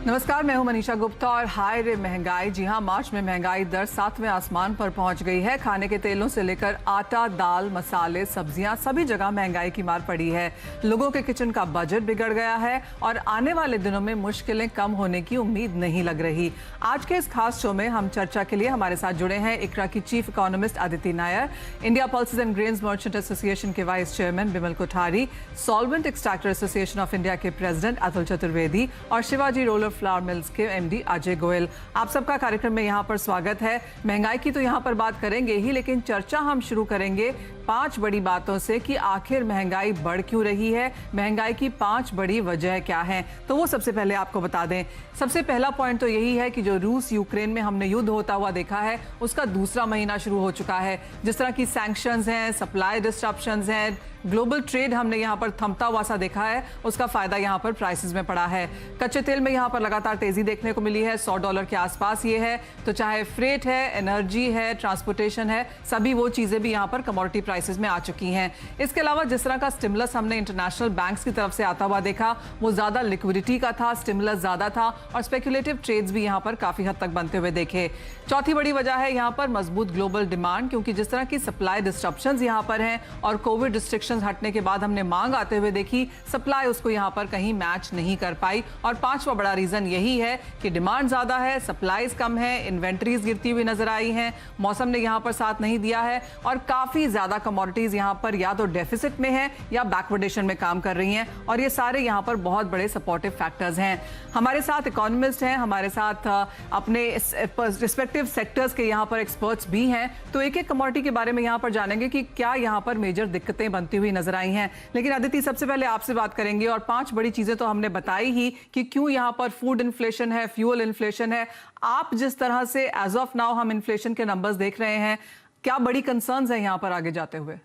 नमस्कार, मैं हूं मनीषा गुप्ता और हाय रे महंगाई। जी हां, मार्च में महंगाई दर 7वें आसमान पर पहुंच गई है। खाने के तेलों से लेकर आटा, दाल, मसाले, सब्जियां, सभी जगह महंगाई की मार पड़ी है। लोगों के किचन का बजट बिगड़ गया है और आने वाले दिनों में मुश्किलें कम होने की उम्मीद नहीं लग रही। आज के इस खास शो में हम चर्चा के लिए हमारे साथ जुड़े हैं इकरा की chief economist Aditi Nair, India pulses and grains merchant association के vice chairman Bimal Kothari, solvent extractor association of India के प्रेसिडेंट अतुल चतुर्वेदी और शिवाजी रोलर फ्लावर मिल्स के एमडी अजय गोयल। आप सबका कार्यक्रम में यहाँ पर स्वागत है। महंगाई की तो यहाँ पर बात करेंगे ही, लेकिन चर्चा हम शुरू करेंगे 5 बड़ी बातों से कि आखिर महंगाई बढ़ क्यों रही है, महंगाई की 5 बड़ी वजह क्या हैं। तो वो सबसे पहले आपको बता दें। सबसे पहला पॉइंट तो यही है कि जो रूस यूक्रेन में हमने युद्ध होता हुआ देखा है, उसका दूसरा महीना शुरू हो चुका है। जिस तरह की सैंक्शंस हैं, सप्लाई डिस्ट्रप्शंस हैं, ग्लोबल ट्रेड हमने यहाँ पर थमता हुआ सा देखा है, उसका फायदा यहाँ पर प्राइसेस में पड़ा है। कच्चे तेल में यहाँ पर लगातार तेजी देखने को मिली है, $100 के आसपास ये है। तो चाहे फ्रेट है, एनर्जी है, ट्रांसपोर्टेशन है, सभी वो चीजें भी यहाँ पर कमोडिटी प्राइसेस में आ चुकी हैं। इसके अलावा जिस तरह का स्टिमुलस हमने इंटरनेशनल बैंक्स की तरफ से आता हुआ देखा, वो ज्यादा लिक्विडिटी का था, स्टिमुलस ज्यादा था और स्पेकुलेटिव ट्रेड्स भी यहाँ पर काफी हद तक बनते हुए देखे। चौथी बड़ी वजह है यहाँ पर मजबूत ग्लोबल डिमांड, क्योंकि जिस तरह की सप्लाई डिस्ट्रप्शंस यहाँ पर हैं और कोविड रिस्ट्रिक्शंस हटने के बाद हमने मांग आते हुए देखी, सप्लाई उसको यहाँ पर कहीं मैच नहीं कर पाई। और पांचवा बड़ा रीजन यही है कि डिमांड ज्यादा है, सप्लाईज कम है, इन्वेंट्रीज गिरती हुई नजर आई हैं, मौसम ने यहाँ पर साथ नहीं दिया है और काफी ज्यादा कमोडिटीज यहाँ पर या तो डेफिसिट में है या बैकवर्डेशन में काम कर रही हैं और ये सारे यहाँ पर बहुत बड़े सपोर्टिव फैक्टर्स हैं। हमारे साथ इकोनॉमिस्ट हैं, हमारे साथ अपने रिस्पेक्टिव सेक्टर्स के यहाँ पर एक्सपर्ट्स भी हैं। तो एक एक कमोडिटी के बारे में यहाँ पर जानेंगे कि क्या यहाँ पर मेजर दिक्कतें बनती हुई नजर आई हैं। लेकिन अदिति, सबसे पहले आपसे बात करेंगे और 5 बड़ी चीजें तो हमने बताई ही कि क्यों यहाँ पर फूड इन्फ्लेशन है, फ्यूल इन्फ्लेशन है। आप जिस तरह से एज ऑफ नाउ हम इन्फ्लेशन के नंबर्स देख रहे हैं, क्या बड़ी कंसर्न्स हैं यहाँ पर आगे जाते हुए?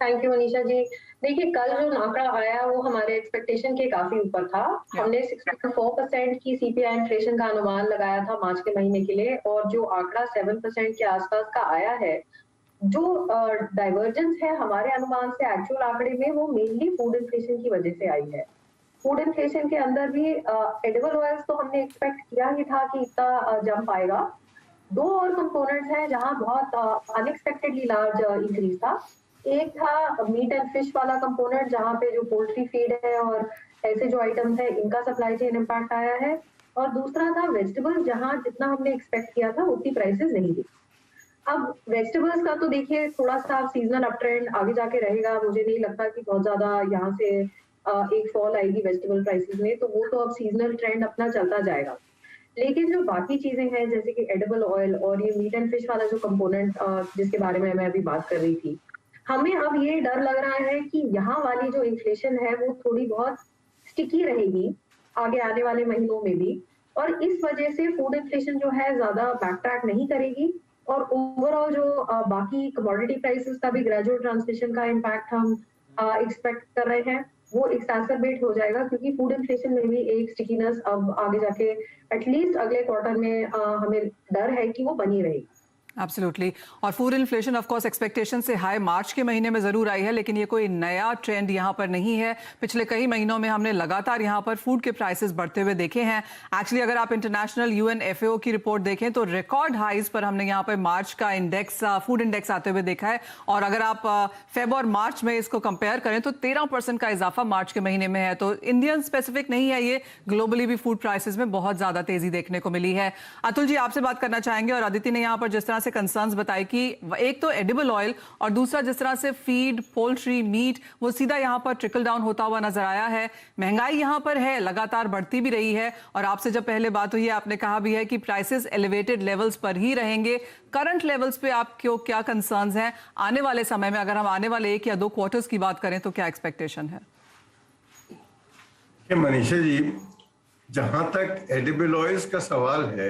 Thank you Manisha ji. देखिए, कल जो आंकड़ा आया वो हमारे एक्सपेक्टेशन के काफी ऊपर था। हमने 6.4% की सीपीआई इन्फ्लेशन का अनुमान लगाया था मार्च के महीने के लिए और जो आंकड़ा 7% के आसपास का आया है, जो डाइवर्जेंस है हमारे अनुमान से एक्चुअल आंकड़े में, वो मेनली फूड इन्फ्लेशन की वजह से आई है। फूड इन्फ्लेशन के अंदर भी एडिबल ऑयल्स तो हमने एक्सपेक्ट किया ही था कि इतना जंप आएगा। 2 और कंपोनेंट्स हैं जहां बहुत अनएक्सपेक्टेडली लार्ज इंक्रीज था। एक था मीट एंड फिश वाला कंपोनेंट, जहां पे जो पोल्ट्री फीड है और ऐसे जो आइटम्स है इनका सप्लाई चेन इम्पैक्ट आया है। और दूसरा था वेजिटेबल्स, जहां जितना हमने एक्सपेक्ट किया था उतनी प्राइसेस नहीं थी। अब वेजिटेबल्स का तो देखिए थोड़ा सा सीजनल अप ट्रेंड आगे जाके रहेगा। मुझे नहीं लगता कि बहुत ज्यादा यहाँ से एक फॉल आएगी वेजिटेबल प्राइसेस में, तो वो तो अब सीजनल ट्रेंड अपना चलता जाएगा। लेकिन जो बाकी चीजें हैं जैसे कि एडिबल ऑयल और ये मीट एंड फिश वाला जो कंपोनेंट जिसके बारे में मैं अभी बात कर रही थी, हमें अब ये डर लग रहा है कि यहाँ वाली जो इन्फ्लेशन है वो थोड़ी बहुत स्टिकी रहेगी आगे आने वाले महीनों में भी, और इस वजह से फूड इन्फ्लेशन जो है ज्यादा बैकट्रैक नहीं करेगी और ओवरऑल जो बाकी कमोडिटी प्राइसेस का भी ग्रेजुअल ट्रांसमिशन का इम्पैक्ट हम एक्सपेक्ट कर रहे हैं, वो एक्सैसरबेट हो जाएगा, क्योंकि फूड इन्फ्लेशन में भी एक स्टिकीनेस अब आगे जाके एटलीस्ट अगले क्वार्टर में हमें डर है कि वो बनी रहेगी। एब्सोल्युटली। और food inflation of course expectation से हाई मार्च के महीने में जरूर आई है, लेकिन ये कोई नया ट्रेंड यहाँ पर नहीं है। पिछले कई महीनों में हमने लगातार यहाँ पर फूड के प्राइसेस बढ़ते हुए देखे हैं। एक्चुअली अगर आप इंटरनेशनल UNFAO की रिपोर्ट देखें तो रिकॉर्ड हाइज पर हमने यहाँ पर मार्च का इंडेक्स, फूड इंडेक्स आते हुए देखा है। और अगर आप फेब और मार्च में इसको कंपेयर करें तो 13% का इजाफा मार्च के महीने में है। तो इंडियन स्पेसिफिक नहीं है ये, ग्लोबली भी फूड प्राइसेस में बहुत ज्यादा तेजी देखने को मिली है। अतुल जी, आपसे बात करना चाहेंगे। और अदिति ने यहाँ पर जिस तरह से कंसर्न्स बताए कि एक तो एडिबल ऑयल और दूसरा जिस तरह से फीड, पोल्ट्री, मीट, वो सीधा यहाँ पर ट्रिकल डाउन होता हुआ नजर आया है। महंगाई यहाँ पर है, लगातार बढ़ती भी रही है और आपसे जब पहले बात हुई है आपने कहा भी है कि प्राइसेस एलिवेटेड लेवल्स पर ही रहेंगे। करंट लेवल्स पे आपको क्या कंसर्न्स हैं आने वाले समय में? अगर हम आने वाले 1 या 2 क्वार्टर्स की बात करें तो क्या एक्सपेक्टेशन है? मनीषा जी, जहां तक एडिबल ऑयल्स का सवाल है,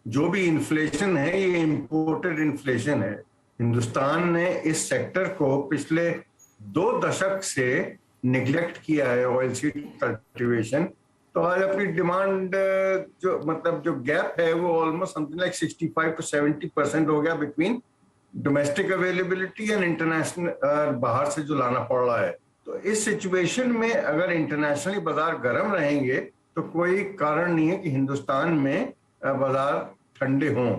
जो भी इन्फ्लेशन है ये इंपोर्टेड इन्फ्लेशन है। हिंदुस्तान ने इस सेक्टर को पिछले 2 दशक से निगलेक्ट किया है, ऑयल सीड कल्टीवेशन। तो आज अपनी डिमांड जो गैप है वो ऑलमोस्ट समथिंग लाइक 65 to 70% हो गया between domestic availability and international बाहर से जो लाना पड़ रहा है। तो इस सिचुएशन में अगर इंटरनेशनली बाजार गर्म रहेंगे तो कोई कारण नहीं है कि हिंदुस्तान में बाजार ठंडे हों।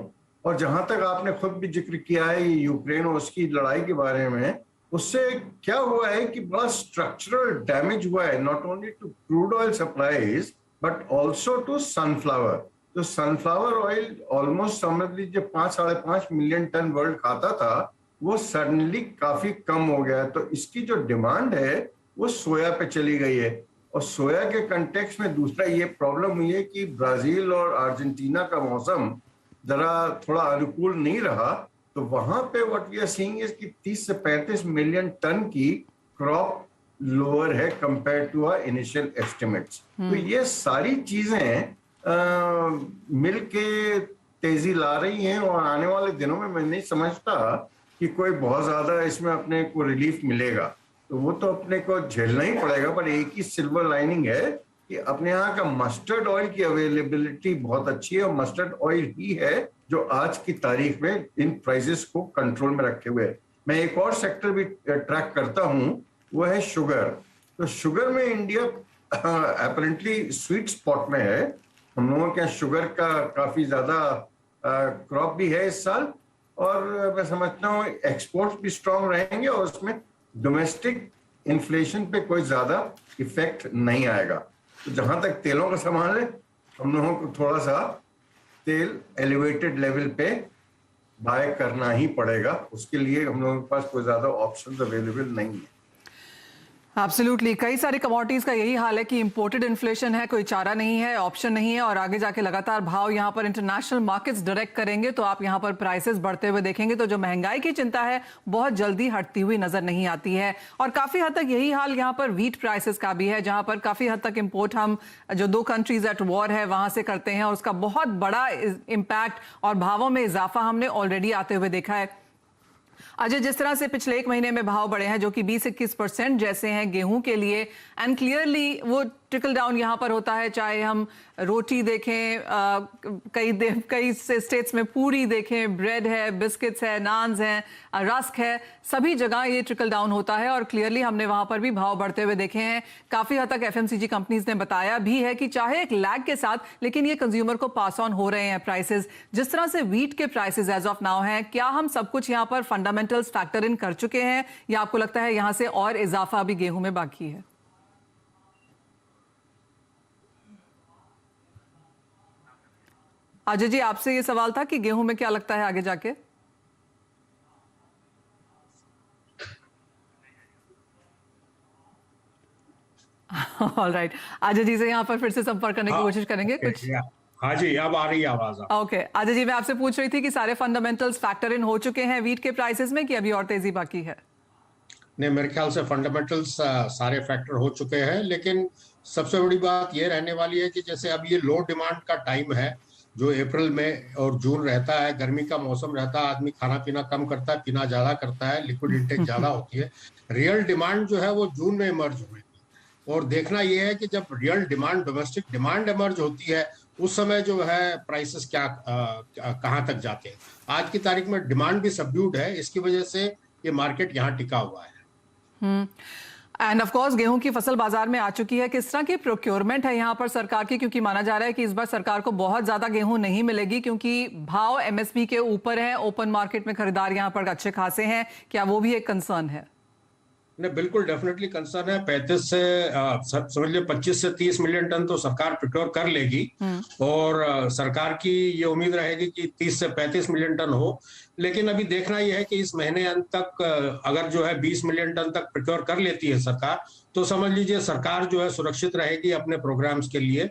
और जहां तक आपने खुद भी जिक्र किया है यूक्रेन और उसकी लड़ाई के बारे में, उससे क्या हुआ है कि बड़ा स्ट्रक्चरल डैमेज हुआ है, not only to crude oil supplies but also to sunflower. तो सनफ्लावर ऑयल ऑलमोस्ट समझ लीजिए 5-5.5 मिलियन टन वर्ल्ड खाता था, वो सडनली काफी कम हो गया। तो इसकी जो डिमांड है वो सोया पे चली गई है। और सोया के कंटेक्स्ट में दूसरा ये प्रॉब्लम हुई है कि ब्राजील और अर्जेंटीना का मौसम जरा थोड़ा अनुकूल नहीं रहा, तो वहां पे what we are seeing is कि 30 से 35 मिलियन टन की क्रॉप लोअर है compare to our initial estimates. तो ये सारी चीजें मिलके तेजी ला रही हैं, और आने वाले दिनों में मैं नहीं समझता कि कोई बहुत ज्यादा इसमें अपने को रिलीफ मिलेगा। तो वो तो अपने को झेलना ही पड़ेगा। पर एक ही सिल्वर लाइनिंग है कि अपने यहाँ का मस्टर्ड ऑयल की अवेलेबिलिटी बहुत अच्छी है, और मस्टर्ड ऑयल ही है जो आज की तारीख में इन प्राइसेस को कंट्रोल में रखे हुए है। मैं एक और सेक्टर भी ट्रैक करता हूँ, वो है शुगर। तो शुगर में इंडिया अपरेंटली स्वीट स्पॉट में है। हम लोगों के यहाँ शुगर का काफी ज्यादा क्रॉप भी है इस साल, और मैं समझता हूँ एक्सपोर्ट्स भी स्ट्रांग रहेंगे, और उसमें डोमेस्टिक इन्फ्लेशन पे कोई ज्यादा इफेक्ट नहीं आएगा। तो जहां तक तेलों का सवाल है, हम लोगों को थोड़ा सा तेल एलिवेटेड लेवल पे बाय करना ही पड़ेगा। उसके लिए हम लोगों के पास कोई ज्यादा ऑप्शंस अवेलेबल नहीं है। एब्सोल्युटली, कई सारी कमोडिटीज का यही हाल है कि इंपोर्टेड इन्फ्लेशन है, कोई चारा नहीं है, ऑप्शन नहीं है, और आगे जाके लगातार भाव यहाँ पर इंटरनेशनल मार्केट्स डायरेक्ट करेंगे तो आप यहाँ पर प्राइसेस बढ़ते हुए देखेंगे। तो जो महंगाई की चिंता है बहुत जल्दी हटती हुई नजर नहीं आती है। और काफी हद तक यही हाल यहाँ पर व्हीट प्राइसेस का भी है, जहां पर काफी हद तक इंपोर्ट हम जो 2 कंट्रीज एट वॉर है वहां से करते हैं, और उसका बहुत बड़ा इम्पैक्ट और भावों में इजाफा हमने ऑलरेडी आते हुए देखा है। अजय, जिस तरह से पिछले 1 महीने में भाव बढ़े हैं जो कि 20-21% जैसे हैं गेहूं के लिए, एंड क्लियरली वो ट्रिकल डाउन यहाँ पर होता है, चाहे हम रोटी देखें, कई स्टेट्स में पूरी देखें, ब्रेड है, बिस्किट्स है, नान्स हैं, रस्क है, सभी जगह ये ट्रिकल डाउन होता है। और क्लियरली हमने वहां पर भी भाव बढ़ते हुए देखे हैं। काफी हद तक एफएमसीजी कंपनीज ने बताया भी है कि चाहे एक लैग के साथ, लेकिन ये कंज्यूमर को पास ऑन हो रहे हैं प्राइसेस। जिस तरह से व्हीट के प्राइसेस एज ऑफ नाउ हैं, क्या हम सब कुछ यहाँ पर फंडामेंटल्स फैक्टर इन कर चुके हैं, या आपको लगता है यहाँ से और इजाफा भी गेहूं में बाकी है? अजय जी, आपसे ये सवाल था कि गेहूं में क्या लगता है आगे जाके? ऑलराइट, अजय जी से यहाँ पर फिर से संपर्क करने की कोशिश करेंगे कुछ। हाँ जी, अब आ रही है आवाज। ओके अजय जी, मैं आपसे पूछ रही थी कि सारे फंडामेंटल्स फैक्टर इन हो चुके हैं व्हीट के प्राइसेस में, कि अभी और तेजी बाकी है? नहीं, मेरे ख्याल से फंडामेंटल्स सारे फैक्टर हो चुके हैं, लेकिन सबसे बड़ी बात ये रहने वाली है कि जैसे अब ये लो डिमांड का टाइम है, जो अप्रैल में और जून रहता है, गर्मी का मौसम रहता है, आदमी खाना पीना कम करता है, पीना ज्यादा करता है, लिक्विड इंटेक ज्यादा होती है। रियल डिमांड जो है वो जून में इमर्ज होगी, और देखना ये है कि जब real demand, domestic demand emerge होती है, उस समय जो है प्राइसेस कहाँ तक जाते हैं। आज की तारीख में डिमांड भी सबड्यूड है, इसकी वजह से ये मार्केट यहाँ टिका हुआ है। एंड ऑफ कोर्स गेहूं की फसल बाजार में आ चुकी है। किस तरह की प्रोक्योरमेंट है यहाँ पर सरकार की, क्योंकि माना जा रहा है कि इस बार सरकार को बहुत ज्यादा गेहूं नहीं मिलेगी क्योंकि भाव एमएसपी के ऊपर है, ओपन मार्केट में खरीदार यहाँ पर अच्छे खासे हैं। क्या वो भी एक कंसर्न है? नहीं, बिल्कुल डेफिनेटली कंसर्न है। 35 से समझ लीजिए 25 से 30 मिलियन टन तो सरकार प्रिक्योर कर लेगी, और सरकार की ये उम्मीद रहेगी कि 30 से 35 मिलियन टन हो। लेकिन अभी देखना यह है कि इस महीने अंत तक अगर जो है 20 मिलियन टन तक प्रिक्योर कर लेती है सरकार, तो समझ लीजिए सरकार जो है सुरक्षित रहेगी अपने प्रोग्राम्स के लिए।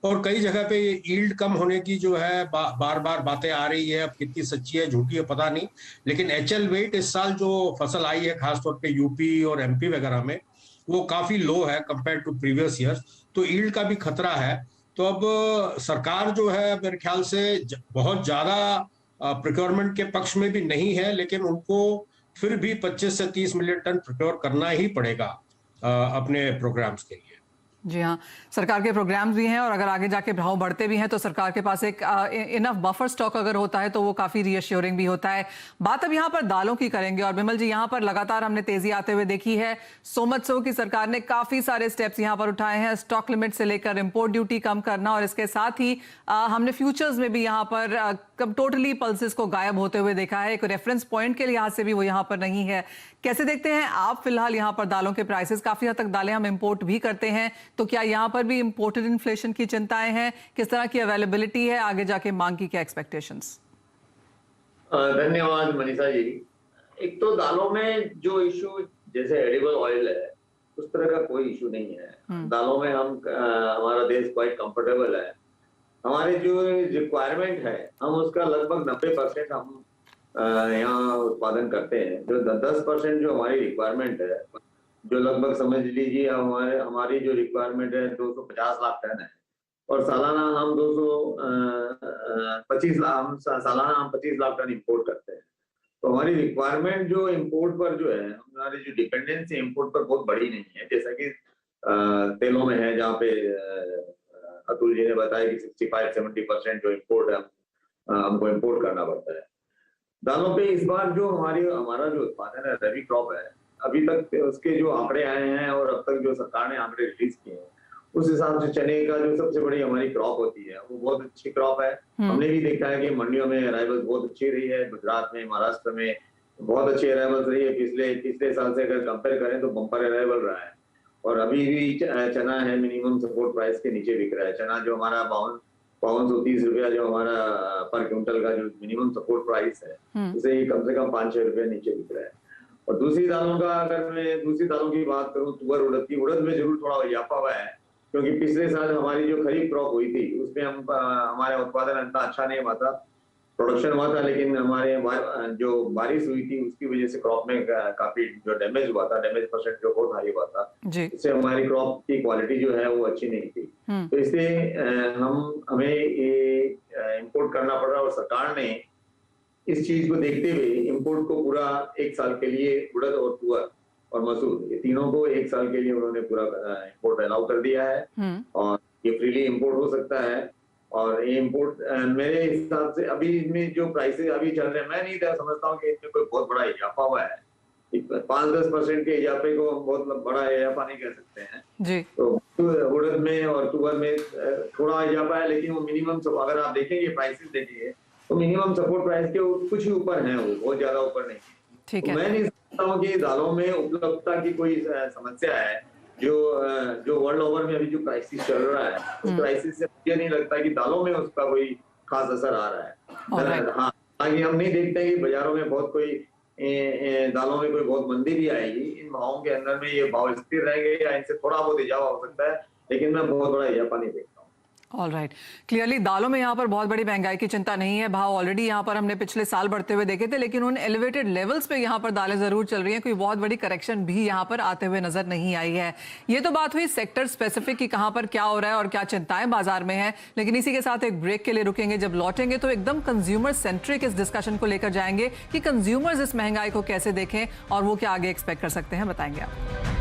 और कई जगह पे ये यील्ड कम होने की जो है बार बार बातें आ रही है, अब कितनी सच्ची है झूठी है पता नहीं, लेकिन एचएल वेट इस साल जो फसल आई है खासतौर पे यूपी और एमपी वगैरह में, वो काफी लो है कंपेयर टू प्रीवियस ईयर्स, तो यील्ड का भी खतरा है। तो अब सरकार जो है मेरे ख्याल से बहुत ज्यादा प्रिक्योरमेंट के पक्ष में भी नहीं है, लेकिन उनको फिर भी 25 से 30 मिलियन टन प्रिक्योर करना ही पड़ेगा अपने प्रोग्राम्स के लिए। जी हाँ, सरकार के प्रोग्राम्स भी हैं और अगर आगे जाके भाव बढ़ते भी हैं तो सरकार के पास एक इनफ बफर स्टॉक अगर होता है तो वो काफ़ी रीअश्योरिंग भी होता है। बात अब यहाँ पर दालों की करेंगे और बिमल जी, यहाँ पर लगातार हमने तेजी आते हुए देखी है। सो मच सो कि सरकार ने काफ़ी सारे स्टेप्स यहाँ पर उठाए हैं, स्टॉक लिमिट से लेकर इम्पोर्ट ड्यूटी कम करना, और इसके साथ ही हमने फ्यूचर्स में भी यहाँ पर टोटली पल्सेस को गायब होते हुए देखा है। एक रेफरेंस पॉइंट के लिहाज से भी वो यहाँ पर नहीं है। कैसे देखते हैं आप फिलहाल यहाँ पर दालों के प्राइसेस? काफी हद तक दालें हम इंपोर्ट भी करते हैं, तो क्या यहाँ पर भी इंपोर्टेड इन्फ्लेशन की चिंताएं हैं? किस तरह की अवेलेबिलिटी है? आगे जाके मांग की क्या एक्सपेक्टेशंस? धन्यवाद मनीषा जी। एक तो दालों में जो इशू जैसे एडिबल ऑयल है, उस तरह का कोई इशू नहीं है। दालों में हम हमारा देश क्वाइट कंफर्टेबल है। हमारे जो रिक्वायरमेंट है, हम उसका लगभग 90% हम यहाँ उत्पादन करते हैं। जो 10% जो हमारी रिक्वायरमेंट है, जो लगभग समझ लीजिए हमारी जो रिक्वायरमेंट है 250 लाख टन है, और सालाना हम 25 लाख टन इंपोर्ट करते हैं। तो हमारी रिक्वायरमेंट जो इंपोर्ट पर जो है, हमारी जो डिपेंडेंसी इंपोर्ट पर बहुत बड़ी नहीं है, जैसा कि तेलों में है, जहाँ पे अतुल जी ने बताया कि 65-70% जो इंपोर्ट है हमको इंपोर्ट करना पड़ता है। दालों पे इस बार जो हमारा जो उत्पादन है, रबी क्रॉप है, अभी तक उसके जो आंकड़े आए हैं और अब तक जो सरकार ने आंकड़े रिलीज किए हैं, उस हिसाब से चने का जो सबसे बड़ी हमारी क्रॉप होती है, वो बहुत अच्छी क्रॉप है। हमने भी देखा है कि मंडियों में अराइवल्स बहुत अच्छी रही है। गुजरात में, महाराष्ट्र में बहुत अच्छी अराइवल्स रही है। पिछले साल से अगर कंपेयर करें तो बम्पर अराइवल रहा है। और अभी भी चना है मिनिमम सपोर्ट प्राइस के नीचे बिक रहा है। चना जो हमारा 5230 रुपया जो हमारा पर क्विंटल का जो मिनिमम सपोर्ट प्राइस है, उसे ही कम से कम 5-6 रुपया नीचे बिक रहा है। और दूसरी दालों का अगर मैं दूसरी दालों की बात करूं, तुअर उड़द में जरूर थोड़ा इजाफा हुआ है, क्योंकि पिछले साल हमारी जो खरीफ क्रॉप हुई थी उसमें हमारा उत्पादन इतना अच्छा नहीं हुआ था, प्रोडक्शन हुआ था, लेकिन हमारे जो बारिश हुई थी उसकी वजह से क्रॉप में काफी जो डैमेज हुआ था, डैमेज परसेंट जो बहुत हाई हुआ था, इससे हमारी क्रॉप की क्वालिटी जो है वो अच्छी नहीं थी। तो इसलिए हमें ये इंपोर्ट करना पड़ रहा, और सरकार ने इस चीज को देखते हुए इंपोर्ट को पूरा 1 साल के लिए उड़द और तुअर और मसूर, ये तीनों को 1 साल के लिए उन्होंने पूरा इंपोर्ट अलाउ कर दिया है, और ये फ्रीली इंपोर्ट हो सकता है। और ये इंपोर्ट मेरे हिसाब से अभी इसमें जो प्राइसेस अभी चल रहे हैं, मैं नहीं समझता हूँ कि इसमें कोई बहुत बड़ा इजाफा हुआ है। 5-10% के इजाफे को हम बहुत बड़ा इजाफा नहीं कह सकते हैं जी। तो उड़द में और तुअर में थोड़ा इजाफा है, लेकिन वो मिनिमम, अगर आप देखेंगे प्राइसेस देखिए तो मिनिमम सपोर्ट प्राइस के कुछ ही ऊपर है, वो बहुत ज्यादा ऊपर नहीं। ठीक है, मैं नहीं समझता हूँ कि दालों में उपलब्धता की कोई समस्या है। जो वर्ल्ड ओवर में अभी जो क्राइसिस चल रहा है, उस क्राइसिस से मुझे नहीं लगता कि दालों में उसका कोई खास असर आ रहा है। हाँ, आगे हम नहीं देखते कि बाजारों में बहुत कोई दालों में कोई बहुत मंदी भी आएगी। इन भावों के अंदर में ये भाव स्थिर रहेंगे या इनसे थोड़ा बहुत इजाफा हो सकता है, लेकिन मैं बहुत बड़ा इजाफा नहीं देखता। ऑल राइट, क्लियरली दालों में यहाँ पर बहुत बड़ी महंगाई की चिंता नहीं है। भाव ऑलरेडी यहाँ पर हमने पिछले साल बढ़ते हुए देखे थे, लेकिन उन एलिवेटेड लेवल्स पे यहाँ पर दालें जरूर चल रही हैं। कोई बहुत बड़ी करेक्शन भी यहाँ पर आते हुए नजर नहीं आई है। ये तो बात हुई सेक्टर स्पेसिफिक की, कहाँ पर क्या हो रहा है और क्या चिंताएं बाजार में हैं। लेकिन इसी के साथ एक ब्रेक के लिए रुकेंगे। जब लौटेंगे तो एकदम कंज्यूमर सेंट्रिक इस डिस्कशन को लेकर जाएंगे कि कंज्यूमर्स इस महंगाई को कैसे देखें और वो क्या आगे एक्सपेक्ट कर सकते हैं, बताएंगे आप।